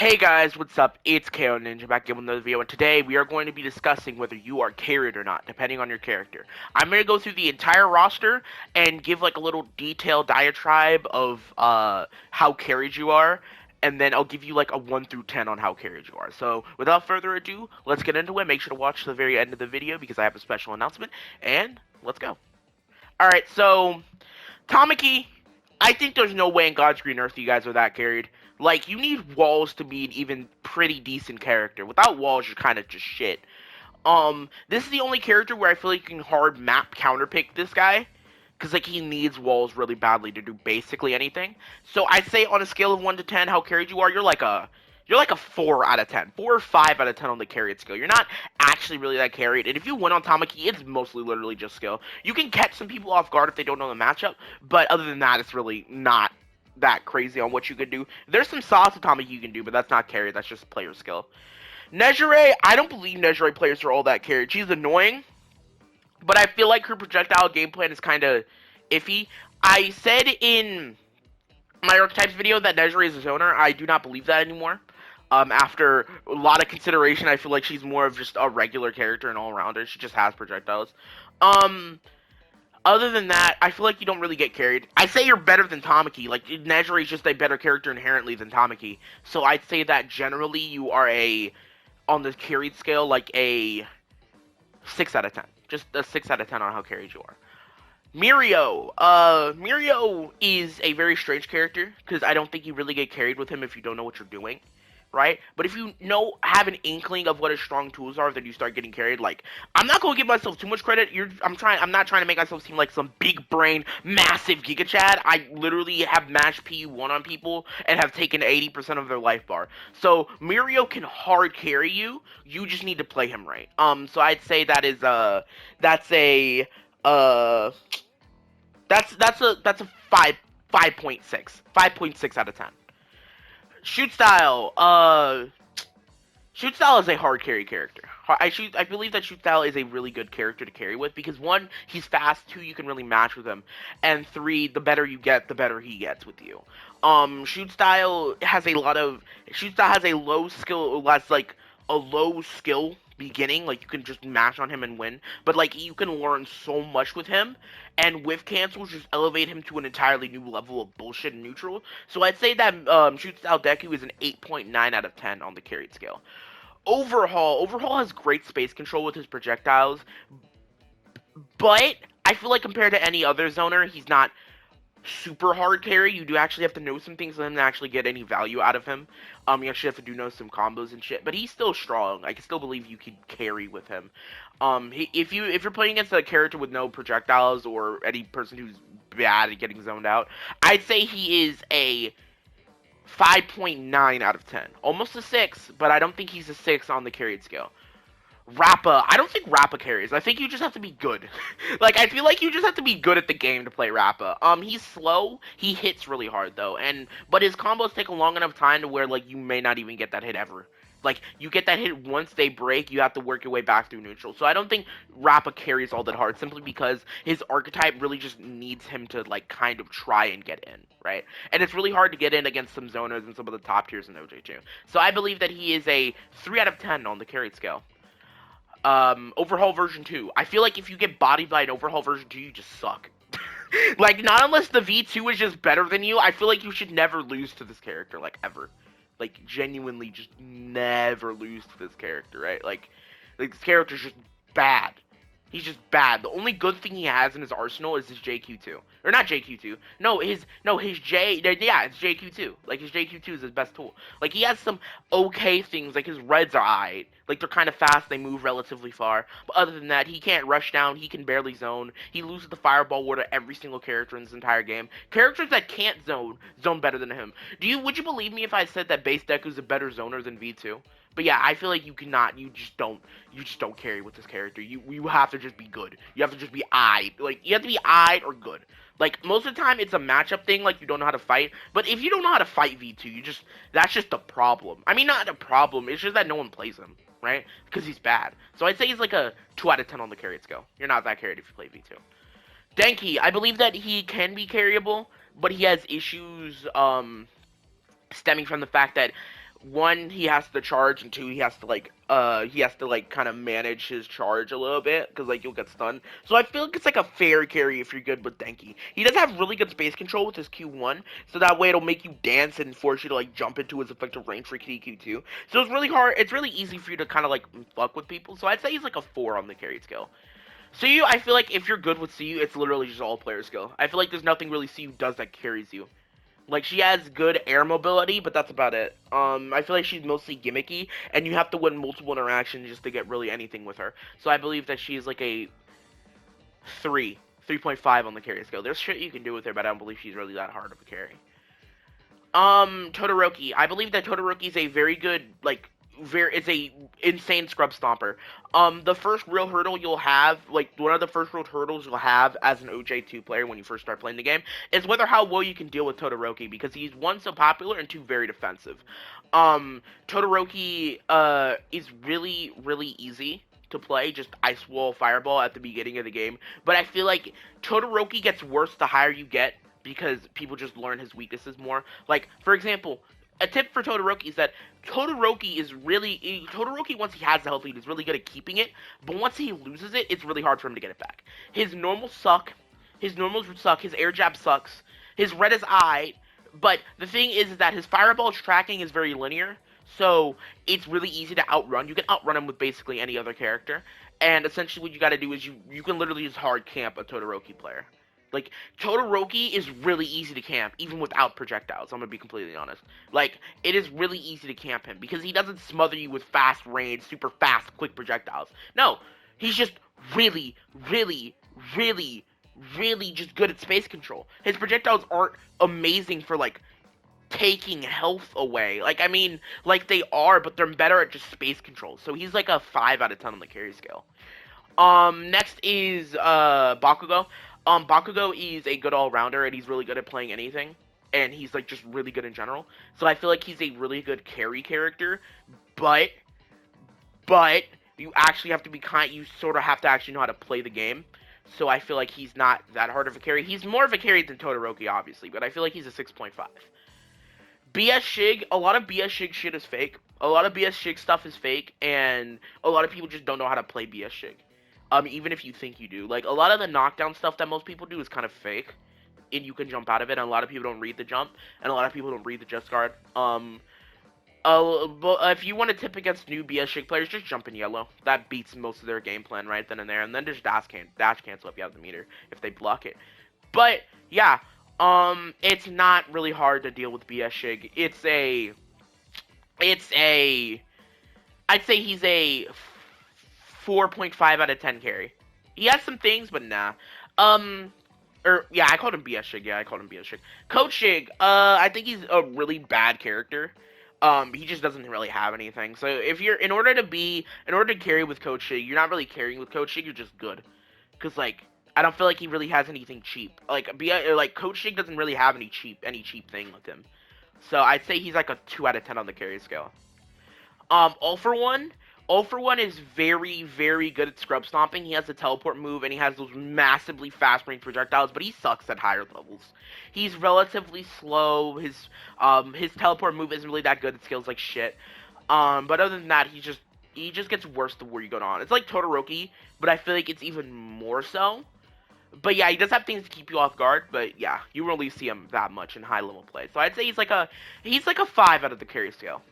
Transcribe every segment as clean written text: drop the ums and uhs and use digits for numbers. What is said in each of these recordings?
Hey guys, what's up? It's KoNinja back again with another video, and today we are going to be discussing whether you are carried or not, depending on your character. I'm going to go through the entire roster and give like a little detailed diatribe of how carried you are, and then I'll give you like a 1 through 10 on how carried you are. So without further ado, let's get into it. Make sure to watch the very end of the video because I have a special announcement, and let's go. Alright, so Tamaki, I think there's no way in God's green earth you guys are that carried. Like, you need walls to be an even pretty decent character. Without walls, you're kind of just shit. This is the only character where I feel like you can hard map counterpick this guy. Because, like, he needs walls really badly to do basically anything. So, I'd say on a scale of 1 to 10, how carried you are, you're like a 4 out of 10. 4 or 5 out of 10 on the carried skill. You're not actually really that carried. And if you win on Tamaki, it's mostly literally just skill. You can catch some people off guard if they don't know the matchup. But other than that, it's really not that crazy on what you can do. There's some sauce Tamaki you can do, but that's not carried. That's just player skill. Nejire, I don't believe Nejire players are all that carried. She's annoying, but I feel like her projectile game plan is kind of iffy. I said in my archetypes video that Nejire is a zoner. I do not believe that anymore. After a lot of consideration, I feel like she's more of just a regular character and all-rounder. She just has projectiles. Um, Other than that, I feel like you don't really get carried. I say you're better than Tamaki. Like, Nejire is just a better character inherently than Tamaki. So I'd say that generally you are on the carried scale, like a 6 out of 10. Just a 6 out of 10 on how carried you are. Mirio is a very strange character because I don't think you really get carried with him if you don't know what you're doing, right? But if you have an inkling of what his strong tools are, then you start getting carried. Like, I'm not gonna give myself too much credit. I'm not trying to make myself seem like some big brain, massive Giga Chad. I literally have matched PU1 on people and have taken 80% of their life bar. So Mirio can hard carry you. You just need to play him right. So I'd say that's a uh that's a 5.6 out of 10. Shoot style. Shoot style is a hard carry character. I believe that shoot style is a really good character to carry with because one, he's fast. Two, you can really match with him, and three, the better you get, the better he gets with you. Shoot style has a low skill. Less like a low skill beginning. Like you can just mash on him and win, but like you can learn so much with him, and with cancels just elevate him to an entirely new level of bullshit and neutral. So I'd say that shoot style Deku is an 8.9 out of 10 on the carried scale. Overhaul has great space control with his projectiles, but I feel like compared to any other zoner, he's not super hard carry. You do actually have to know some things for him to actually get any value out of him. You actually have to know some combos and shit, but he's still strong. I can still believe you could carry with him. If you're playing against a character with no projectiles or any person who's bad at getting zoned out, I'd say he is a 5.9 out of 10. Almost a 6, but I don't think he's a 6 on the carried scale. Rappa, I don't think Rappa carries. I think you just have to be good. Like, I feel like you just have to be good at the game to play Rappa. He's slow. He hits really hard, though. But his combos take a long enough time to where, like, you may not even get that hit ever. Like, you get that hit once they break, you have to work your way back through neutral. So I don't think Rappa carries all that hard, simply because his archetype really just needs him to, like, kind of try and get in, right? And it's really hard to get in against some zoners and some of the top tiers in oj2. So I believe that he is a 3 out of 10 on the carried scale. Overhaul version 2. I feel like if you get bodied by an overhaul version 2, you just suck. Like, not unless the V2 is just better than you, I feel like you should never lose to this character, like, ever. Like, genuinely just never lose to this character, right? Like this character's just bad. He's just bad. The only good thing he has in his arsenal is his JQ2. Or not JQ2. His J, yeah, it's JQ2. Like, his JQ2 is his best tool. Like, he has some okay things, like his reds are aight. Like, they're kind of fast, they move relatively far. But other than that, he can't rush down, he can barely zone. He loses the fireball war to every single character in this entire game. Characters that can't zone better than him. Would you believe me if I said that base Deku's a better zoner than V2? But yeah, I feel like you just don't carry with this character. You have to just be good. You have to just be eyed. Like, you have to be eyed or good. Like, most of the time it's a matchup thing, like you don't know how to fight. But if you don't know how to fight V2, that's just the problem. I mean, not a problem, it's just that no one plays him, right? Because he's bad. So I'd say he's like a 2 out of 10 on the carried scale. You're not that carried if you play V2. Denki, I believe that he can be carryable, but he has issues, stemming from the fact that one, he has to charge, and two, he has to like kind of manage his charge a little bit because like you'll get stunned. So I feel like it's like a fair carry if you're good with Denki. He does have really good space control with his Q1, so that way it'll make you dance and force you to like jump into his effective range for Q2. So it's really hard. It's really easy for you to kind of like fuck with people. So I'd say he's like a 4 on the carry scale. CU, I feel like if you're good with CU, it's literally just all player skill. I feel like there's nothing really CU does that carries you. Like she has good air mobility, but that's about it. I feel like she's mostly gimmicky, and you have to win multiple interactions just to get really anything with her. So I believe that she's like a 3.5 on the carry scale. There's shit you can do with her, but I don't believe she's really that hard of a carry. Todoroki. I believe that Todoroki is a very good, like, it's a insane scrub stomper. The first real hurdle you'll have, like, one of the first real hurdles you'll have as an oj2 player when you first start playing the game, is whether how well you can deal with Todoroki, because he's, one, so popular, and two, very defensive. Todoroki, is really, really easy to play, just ice wall fireball at the beginning of the game, but I feel like Todoroki gets worse the higher you get, because people just learn his weaknesses more. Like, for example, a tip for Todoroki is that Todoroki, once he has the health lead, is really good at keeping it, but once he loses it, it's really hard for him to get it back. His normals suck. His normals suck. His air jab sucks. His red is eye. But the thing is that his fireball's tracking is very linear, so it's really easy to outrun. You can outrun him with basically any other character, and essentially what you gotta do is you can literally just hard camp a Todoroki player. Like, Todoroki is really easy to camp, even without projectiles, I'm gonna be completely honest. Like, it is really easy to camp him, because he doesn't smother you with fast range, super fast, quick projectiles. No, he's just really, really, really, really just good at space control. His projectiles aren't amazing for, like, taking health away. Like, I mean, like, they are, but they're better at just space control. So he's like a 5 out of 10 on the carry scale. Next is Bakugo. Bakugo is a good all-rounder, and he's really good at playing anything, and he's like just really good in general. So I feel like he's a really good carry character, but you actually have to be you sort of have to actually know how to play the game. So I feel like he's not that hard of a carry. He's more of a carry than Todoroki, obviously, but I feel like he's a 6.5. BS Shig, a lot of BS Shig shit is fake. A lot of BS Shig stuff is fake, and a lot of people just don't know how to play BS Shig. Even if you think you do. Like, a lot of the knockdown stuff that most people do is kind of fake, and you can jump out of it, and a lot of people don't read the jump, and a lot of people don't read the just guard. But if you want to tip against new BS Shig players, just jump in yellow. That beats most of their game plan right then and there, and then just dash cancel if you have the meter, if they block it. But, yeah, it's not really hard to deal with BS Shig. I'd say he's a 4.5 out of 10 carry. He has some things, but nah. Yeah, I called him BS Shig. Yeah, I called him BS Shig. Coach Shig, I think he's a really bad character. He just doesn't really have anything. So if you're, in order to carry with Coach Shig, you're not really carrying with Coach Shig, you're just good. Cause like, I don't feel like he really has anything cheap. Like, Coach Shig doesn't really have any cheap thing with him. So I'd say he's like a 2 out of 10 on the carry scale. All for One. All for One is very, very good at scrub stomping. He has the teleport move, and he has those massively fast range projectiles, but he sucks at higher levels. He's relatively slow. His teleport move isn't really that good. It scales like shit. But other than that, he just gets worse the more you go on. It's like Todoroki, but I feel like it's even more so. But yeah, he does have things to keep you off guard. But yeah, you won't really see him that much in high level play. So I'd say he's like a 5 out of the carry scale.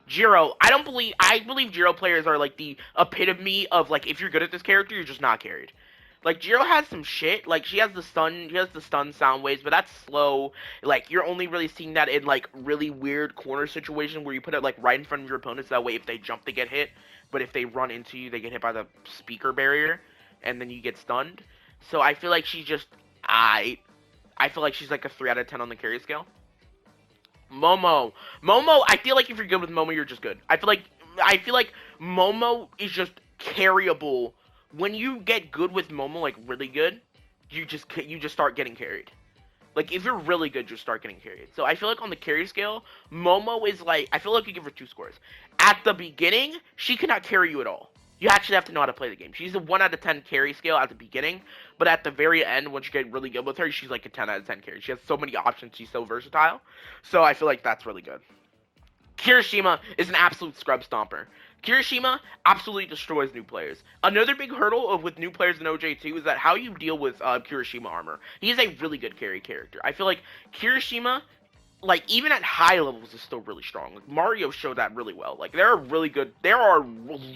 Jiro, I believe Jiro players are like the epitome of like, if you're good at this character, you're just not carried. Like, Jiro has some shit. Like, she has the stun sound waves, but that's slow. Like, you're only really seeing that in like really weird corner situations where you put it like right in front of your opponents. That way, if they jump, they get hit. But if they run into you, they get hit by the speaker barrier, and then you get stunned. So I feel like she's just I feel like she's like a 3 out of 10 on the carry scale. Momo, I feel like if you're good with Momo, you're just good. I feel like Momo is just carryable. When you get good with Momo, like really good, you just start getting carried. Like, if you're really good, you start getting carried. So I feel like on the carry scale, Momo is like, I feel like you give her 2 scores. At the beginning, she cannot carry you at all. You actually have to know how to play the game. She's a 1 out of 10 carry scale at the beginning, but at the very end, once you get really good with her, she's like a 10 out of 10 carry. She has so many options. She's so versatile. So I feel like that's really good. Kirishima is an absolute scrub stomper. Kirishima absolutely destroys new players. Another big hurdle with new players in OJ2 is that how you deal with Kirishima armor. He's a really good carry character. I feel like Kirishima, like even at high levels, is still really strong. Like Mario showed that really well. Like there are a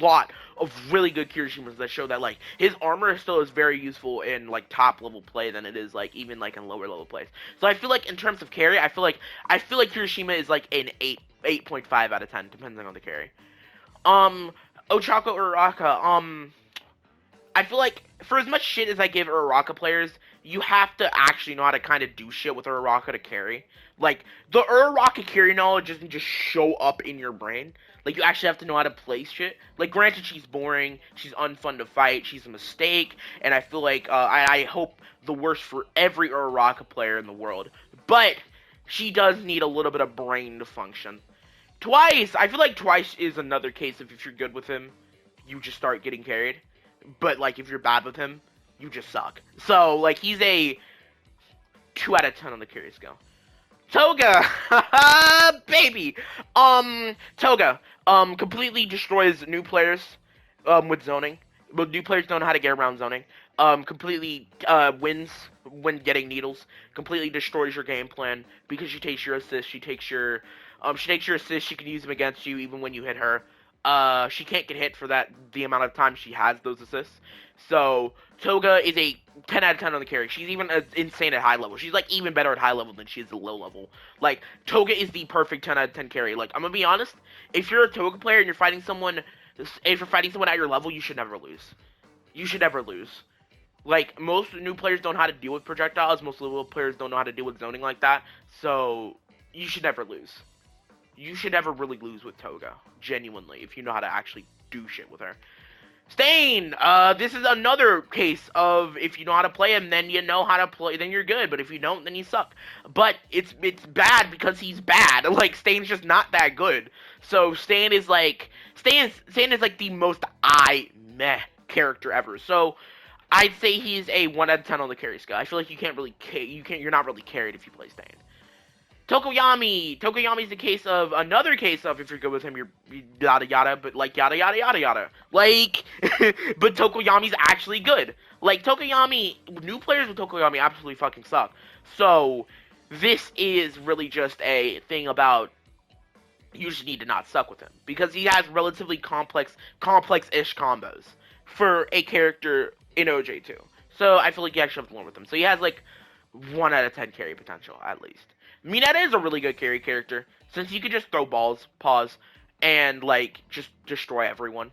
lot of really good Kirishimas that show that like his armor still is very useful in like top level play than it is like even like in lower level plays. So I feel like in terms of carry, I feel like Kirishima is like an 8.5 out of 10 depending on the carry. Um, Ochako Uraraka. I feel like for as much shit as I give Uraraka players, you have to actually know how to kind of do shit with Uraraka to carry. Like the Uraraka carry knowledge doesn't just show up in your brain. Like you actually have to know how to play shit. Like granted, she's boring, she's unfun to fight, she's a mistake, and I feel like I hope the worst for every Uraraka player in the world. But she does need a little bit of brain to function. Twice, I feel like Twice is another case of if you're good with him, you just start getting carried. But like if you're bad with him, you just suck. So like he's a 2 out of 10 on the carry scale. Toga, baby. Toga, completely destroys new players, with zoning. Well, new players don't know how to get around zoning. Completely wins when getting needles. Completely destroys your game plan because she takes your assist. She takes your assist. She can use them against you even when you hit her. She can't get hit for the amount of time she has those assists. So Toga is a 10 out of 10 on the carry. She's even insane at high level. She's like even better at high level than she is at low level. Like Toga is the perfect 10 out of 10 carry. Like I'm gonna be honest, if you're a Toga player and if you're fighting someone at your level, you should never lose. You should never lose. Like most new players don't know how to deal with projectiles. Most level players don't know how to deal with zoning like that. So you should never lose. You should never really lose with Toga, genuinely, if you know how to actually do shit with her. Stain! This is another case of if you know how to play him, then you know how to play, then you're good. But if you don't, then you suck. But it's bad because he's bad. Like Stain's just not that good. So Stain is like the most meh character ever. So I'd say he's a 1 out of 10 on the carry scale. I feel like you're not really carried if you play Stain. Tokoyami. Tokoyami's another case of if you're good with him, you're yada yada, but like yada yada yada yada. Like, but Tokoyami's actually good. Like Tokoyami, new players with Tokoyami absolutely fucking suck. So this is really just a thing about you just need to not suck with him because he has relatively complex-ish combos for a character in OJ2. So I feel like you actually have to learn with him. So he has like 1 out of 10 carry potential at least. Mineta is a really good carry character since you can just throw balls, pause, and like just destroy everyone.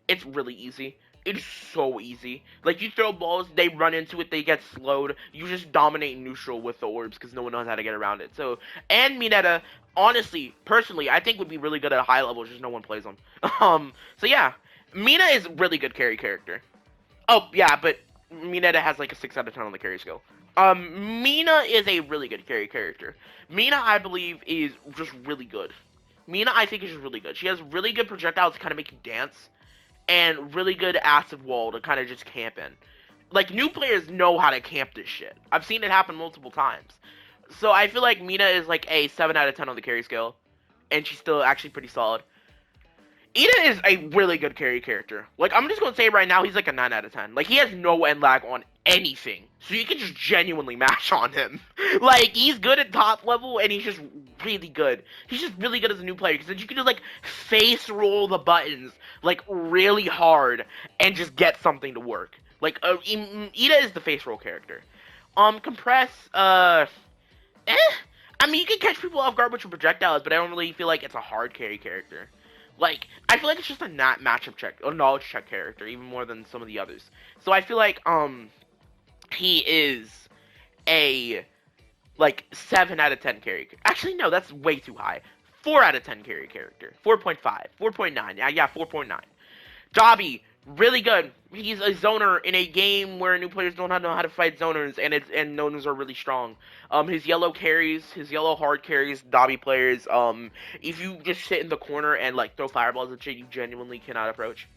It's really easy. It's so easy. Like you throw balls, they run into it, they get slowed. You just dominate neutral with the orbs because no one knows how to get around it. So and Mineta, honestly, personally, I think would be really good at high levels. Just no one plays them. So yeah, Mina is a really good carry character. Oh yeah, but Mineta has like a 6 out of 10 on the carry skill. Mina is a really good carry character. Mina, I believe, is just really good. Mina, I think, is just really good. She has really good projectiles to kind of make you dance, and really good acid wall to kind of just camp in. Like, new players know how to camp this shit. I've seen it happen multiple times. So I feel like Mina is like a 7 out of 10 on the carry scale, and she's still actually pretty solid. Ida is a really good carry character. Like, I'm just gonna say right now, he's like a 9 out of 10. Like, he has no end lag on anything. So you can just genuinely mash on him. Like, he's good at top level, and he's just really good. He's just really good as a new player, because you can just, like, face roll the buttons, like, really hard, and just get something to work. Like, Ida is the face roll character. Compress, I mean, you can catch people off guard with your projectiles, but I don't really feel like it's a hard carry character. Like, I feel like it's just a not matchup check, a knowledge check character, even more than some of the others. So I feel like, he is a, like, 7 out of 10 carry. Actually, no, that's way too high. 4 out of 10 carry character. 4.5. 4.9. Yeah, 4.9. Dobby, really good. He's a zoner in a game where new players don't know how to fight zoners, and zoners are really strong. His yellow hard carries, Dobby players. If you just sit in the corner and like throw fireballs and shit, you genuinely cannot approach.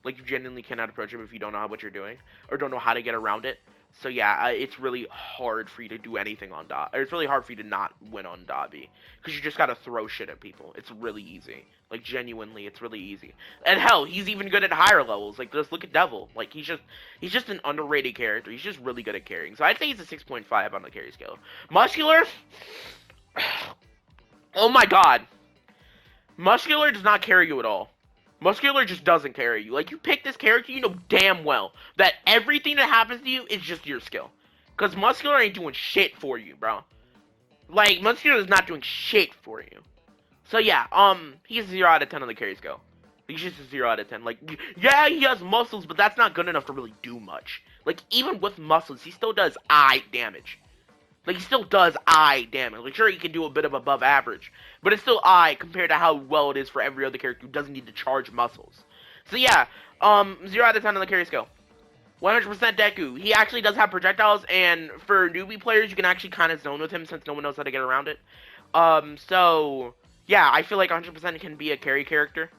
Like you genuinely cannot approach him if you don't know what you're doing or don't know how to get around it. So yeah, it's really hard for you to do anything on Dobby. It's really hard for you to not win on Dobby because you just gotta throw shit at people. It's really easy. Like genuinely, it's really easy. And hell, he's even good at higher levels. Like just look at Devil. Like he's just an underrated character. He's just really good at carrying. So I'd say he's a 6.5 on the carry scale. Muscular. Oh my god. Muscular does not carry you at all. Muscular just doesn't carry you. Like, you pick this character, you know damn well that everything that happens to you is just your skill. Because Muscular ain't doing shit for you, bro. Like, Muscular is not doing shit for you. So, yeah, he's a 0 out of 10 on the carry scale. He's just a 0 out of 10. Like, yeah, he has muscles, but that's not good enough to really do much. Like, even with muscles, he still does eye damage. Like, he still does eye damage. Like, sure, he can do a bit of above average, but it's still eye compared to how well it is for every other character who doesn't need to charge muscles. So, yeah, 0 out of 10 on the carry scale. 100% Deku. He actually does have projectiles, and for newbie players, you can actually kind of zone with him since no one knows how to get around it. So, yeah, I feel like 100% can be a carry character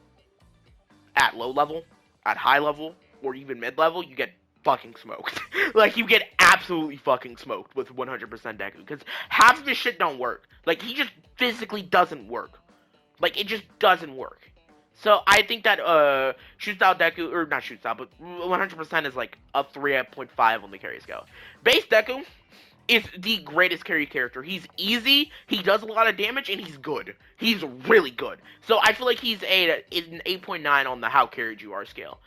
at low level, at high level, or even mid level. You get fucking smoked. Like, you get absolutely fucking smoked with 100% Deku. Because half of his shit don't work. Like, he just physically doesn't work. Like, it just doesn't work. So, I think that, Shoot Style Deku, or not Shoot Style, but 100% is like a 3.5 on the carry scale. Base Deku is the greatest carry character. He's easy, he does a lot of damage, and he's good. He's really good. So, I feel like he's an 8.9 on the how carried you are scale.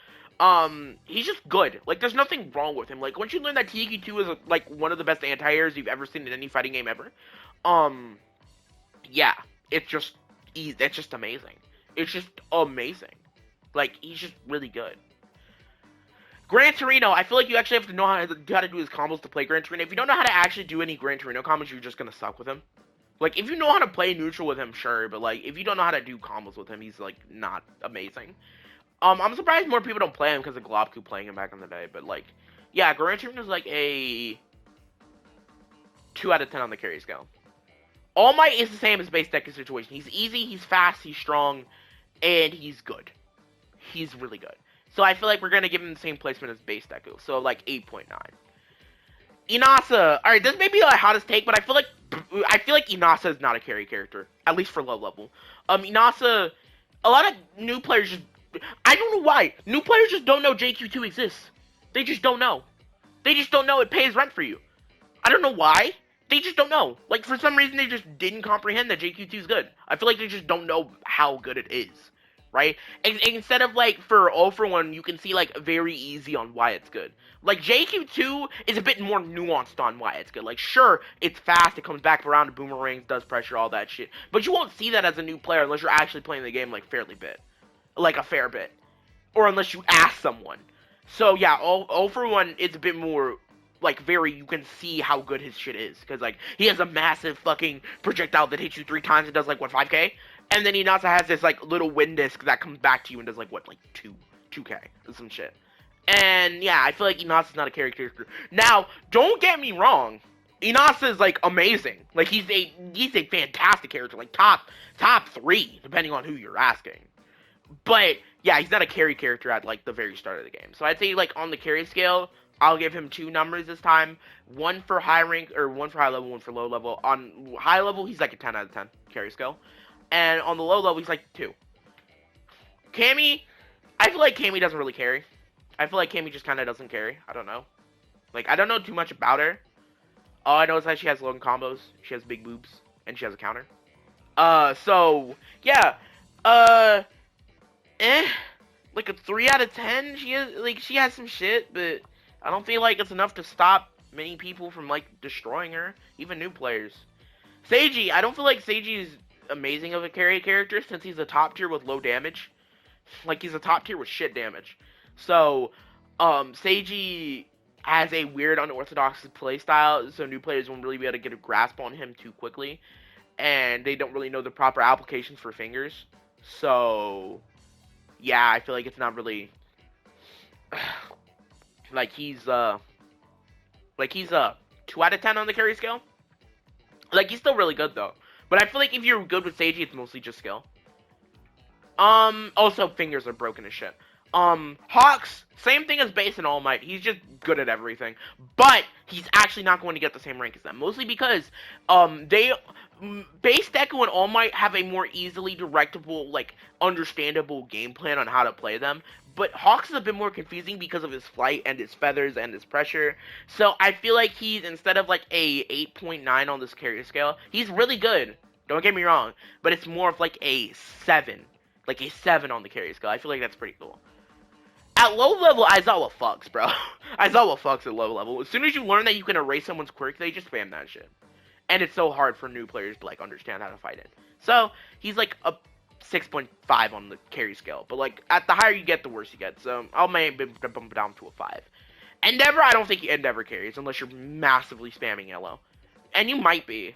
He's just good. Like, there's nothing wrong with him. Like, once you learn that TQ2 is, like, one of the best anti-airs you've ever seen in any fighting game ever, yeah, it's just amazing. It's just amazing. Like, he's just really good. Gran Torino, I feel like you actually have to know how to do his combos to play Gran Torino. If you don't know how to actually do any Gran Torino combos, you're just gonna suck with him. Like, if you know how to play neutral with him, sure, but, like, if you don't know how to do combos with him, he's, like, not amazing. I'm surprised more people don't play him because of Globku playing him back in the day, but, like, yeah, Gran Torino is, like, a 2 out of 10 on the carry scale. All Might is the same as Base Deku situation. He's easy, he's fast, he's strong, and he's good. He's really good. So I feel like we're going to give him the same placement as Base Deku. So, like, 8.9. Inasa. Alright, this may be the hottest take, but I feel like Inasa is not a carry character. At least for low level. Inasa, a lot of new players just... I don't know why. New players just don't know JQ2 exists. They just don't know. They just don't know it pays rent for you. I don't know why. They just don't know. Like, for some reason, they just didn't comprehend that JQ2 is good. I feel like they just don't know how good it is. Right? And instead of, like, for 0 for 1, you can see, like, very easy on why it's good. Like, JQ2 is a bit more nuanced on why it's good. Like, sure, it's fast, it comes back around, boomerangs, does pressure, all that shit. But you won't see that as a new player unless you're actually playing the game, like, fairly bit. Like, a fair bit. Or unless you ask someone. So, yeah, 0 for 1 is a bit more, like, you can see how good his shit is. Because, like, he has a massive fucking projectile that hits you 3 times and does, like, what, 5k? And then he also has this, like, little wind disc that comes back to you and does, like, what, like, 2k or some shit. And, yeah, I feel like Inasa's not a carry character. Now, don't get me wrong. Inasa is, like, amazing. Like, he's a fantastic character. Like, top 3, depending on who you're asking. But, yeah, he's not a carry character at, like, the very start of the game. So I'd say, like, on the carry scale, I'll give him 2 numbers this time. 1 for high rank, or 1 for high level, 1 for low level. On high level, he's, like, a 10 out of 10 carry scale. And on the low level, he's like 2. Cammy, I feel like Cammy doesn't really carry. I feel like Cammy just kind of doesn't carry. I don't know. Like, I don't know too much about her. All I know is that she has long combos, she has big boobs, and she has a counter. So, yeah. Like a 3 out of 10. She has some shit, but I don't feel like it's enough to stop many people from, like, destroying her. Even new players. Seiji, I don't feel like Seiji is amazing of a carry character since he's a top tier with low damage. Like, he's a top tier with shit damage. So, Seiji has a weird unorthodox playstyle, so new players won't really be able to get a grasp on him too quickly. And they don't really know the proper applications for fingers. So, yeah, I feel like it's not really... like, he's 2 out of 10 on the carry scale. Like, he's still really good, though. But I feel like if you're good with Seiji, it's mostly just skill. Also, fingers are broken as shit. Hawks, same thing as Base and All Might. He's just good at everything, but he's actually not going to get the same rank as them. Mostly because, they, Base, Deku, and All Might have a more easily directable, like, understandable game plan on how to play them. But Hawks is a bit more confusing because of his flight and his feathers and his pressure. So I feel like he's, instead of like a 8.9 on this carrier scale, he's really good. Don't get me wrong, but it's more of like a 7. Like a 7 on the carrier scale. I feel like that's pretty cool. At low level, Aizawa fucks, bro. Aizawa fucks at low level. As soon as you learn that you can erase someone's quirk, they just spam that shit. And it's so hard for new players to like understand how to fight it. So he's like a 6.5 on the carry scale, but like at the higher you get, the worse you get. So I'll maybe bump it down to a 5. Endeavor, I don't think Endeavor carries unless you're massively spamming yellow, and you might be.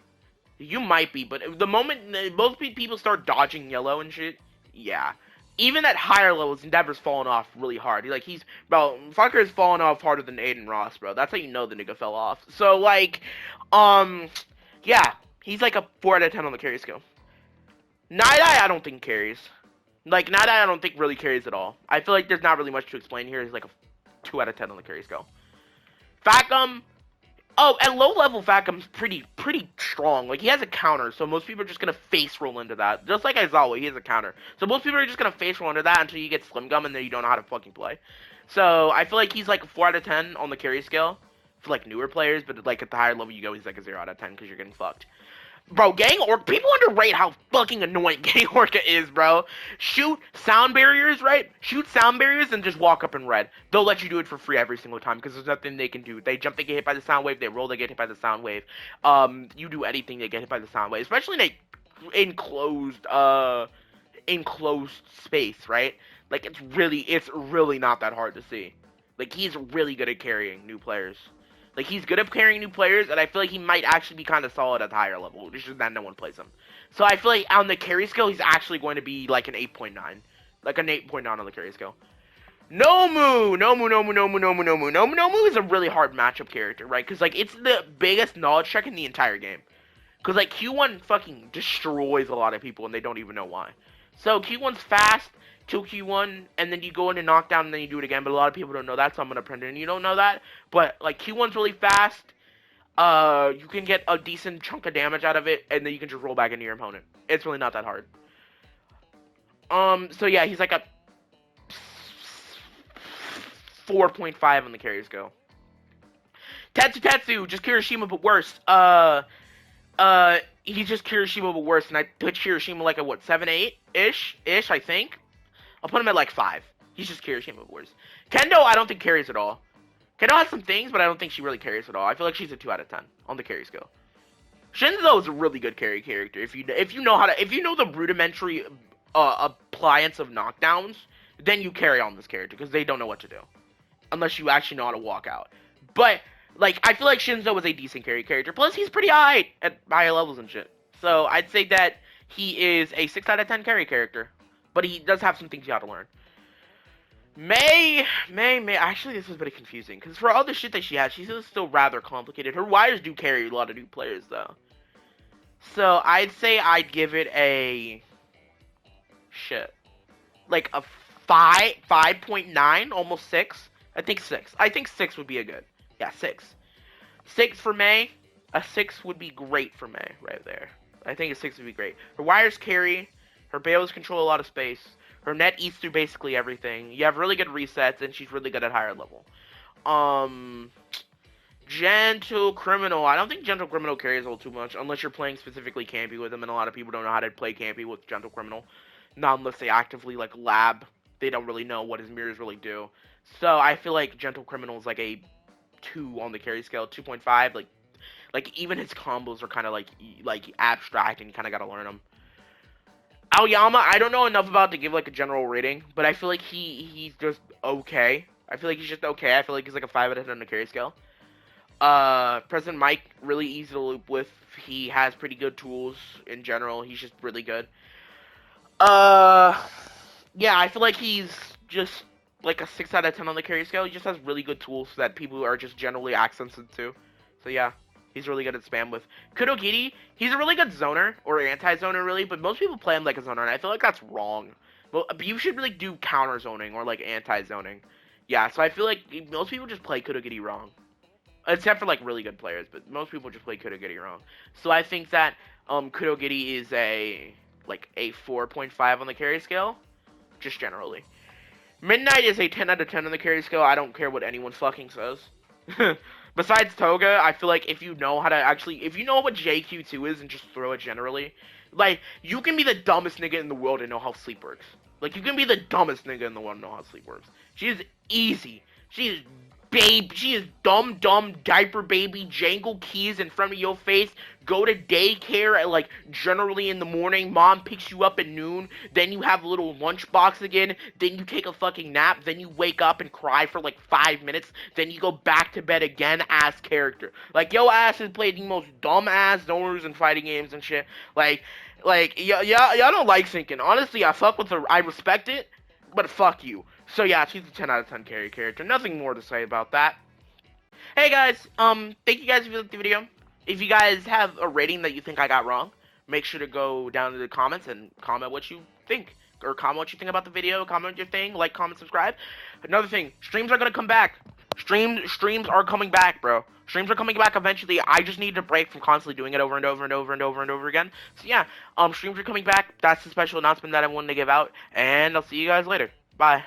You might be, but the moment most people start dodging yellow and shit, yeah. Even at higher levels, Endeavor's falling off really hard. Bro, fucker's falling off harder than Aiden Ross, bro. That's how you know the nigga fell off. So, like, um, yeah. He's like a 4 out of 10 on the carry scale. Night Eye, I don't think carries. Like, Night Eye, I don't think really carries at all. I feel like there's not really much to explain here. He's like a 2 out of 10 on the carry scale. Facum, oh, and low level Facum's pretty strong. Like, he has a counter, so most people are just gonna face roll into that. Just like Aizawa, he has a counter. So most people are just gonna face roll into that until you get Slim Gum and then you don't know how to fucking play. So I feel like he's like a 4 out of 10 on the carry scale for like newer players, but like at the higher level you go, he's like a 0 out of 10 because you're getting fucked. Bro, Gang Orc, people underrate how fucking annoying Gang Orca is, bro. Shoot sound barriers, right? Shoot sound barriers and just walk up in red. They'll let you do it for free every single time because there's nothing they can do. They jump, they get hit by the sound wave. They roll, they get hit by the sound wave. You do anything, they get hit by the sound wave. Especially in a enclosed space, right? Like, it's really not that hard to see. Like, he's really good at carrying new players. Like, he's good at carrying new players, and I feel like he might actually be kind of solid at the higher level. It's just that no one plays him. So I feel like on the carry scale, he's actually going to be like an 8.9. Like an 8.9 on the carry scale. Nomu is a really hard matchup character, right? Because, like, it's the biggest knowledge check in the entire game. Because, like, Q1 fucking destroys a lot of people, and they don't even know why. So, Q1's fast, till Q1, and then you go into knockdown, and then you do it again, but a lot of people don't know that, so I'm going to pretend you don't know that. But, like, Q1's really fast, you can get a decent chunk of damage out of it, and then you can just roll back into your opponent. It's really not that hard. So yeah, he's like a 4.5 on the carry scale. Tetsu, just Kirishima, but worse. He's just Kirishima, but worse, and I put Kirishima like a, 7-8-ish, I think. I'll put him at like 5. He's just Kirishima, but worse. Kendo, I don't think carries at all. Kendo has some things, but I don't think she really carries at all. I feel like she's a 2 out of 10 on the carry scale. Shinzo is a really good carry character if you know the rudimentary appliance of knockdowns, then you carry on this character because they don't know what to do unless you actually know how to walk out. But like I feel like Shinzo is a decent carry character. Plus he's pretty high at higher levels and shit. So I'd say that he is a 6 out of 10 carry character, but he does have some things you have to learn. May, actually this is pretty confusing, because for all the shit that she has, she's still rather complicated. Her wires do carry a lot of new players, though. So, I'd say I'd give it a, like a 5.9, almost 6. I think 6. I think 6 would be a good, 6. 6 for May, a 6 would be great for May, right there. I think a 6 would be great. Her wires carry, her bails control a lot of space. Her net eats through basically everything. You have really good resets, and she's really good at higher level. Gentle Criminal. I don't think Gentle Criminal carries a little too much, unless you're playing specifically Campy with him, and a lot of people don't know how to play Campy with Gentle Criminal. Not unless they actively, like, lab. They don't really know what his mirrors really do. So, I feel like Gentle Criminal is, like, a 2 on the carry scale, 2.5. Like, even his combos are kind of, like, abstract, and you kind of gotta learn them. Aoyama, I don't know enough about to give like a general rating, but I feel like he's just okay. I feel like he's just okay. I feel like he's like a 5 out of 10 on the carry scale. President Mike, really easy to loop with. He has pretty good tools in general. He's just really good. Yeah, I feel like he's just like a 6 out of 10 on the carry scale. He just has really good tools that people are just generally accents to. So yeah. He's really good at spam with Kudogiri. He's a really good zoner or anti-zoner really, but most people play him like a zoner, and I feel like that's wrong. Well, you should really do counter zoning or like anti-zoning. Yeah, so I feel like most people just play Kudogiri wrong, except for like really good players. But most people just play Kudogiri wrong. So I think that Kudogiri is a 4.5 on the carry scale, just generally. Midnight is a 10 out of 10 on the carry scale. I don't care what anyone fucking says. Besides Toga, I feel like if you know how to if you know what JQ2 is and just throw it generally, like, you can be the dumbest nigga in the world and know how sleep works. Like, you can be the dumbest nigga in the world and know how sleep works. She is easy. She is dumb, diaper baby, jangle keys in front of your face, go to daycare at, like, generally in the morning, mom picks you up at noon, then you have a little lunchbox again, then you take a fucking nap, then you wake up and cry for, like, 5 minutes, then you go back to bed again as character. Like, yo ass has played the most dumb-ass zoners and fighting games and shit. Y'all don't like sinking. Honestly, I fuck with her, I respect it, but fuck you. So yeah, she's a 10 out of 10 carry character. Nothing more to say about that. Hey guys, thank you guys if you liked the video. If you guys have a rating that you think I got wrong, make sure to go down to the comments and comment what you think. Or comment what you think about the video, comment your thing, like, comment, subscribe. Another thing, streams are gonna come back. Streams are coming back, bro. Streams are coming back eventually. I just need a break from constantly doing it over and over and over and over and over again. So yeah, streams are coming back. That's the special announcement that I wanted to give out. And I'll see you guys later. Bye.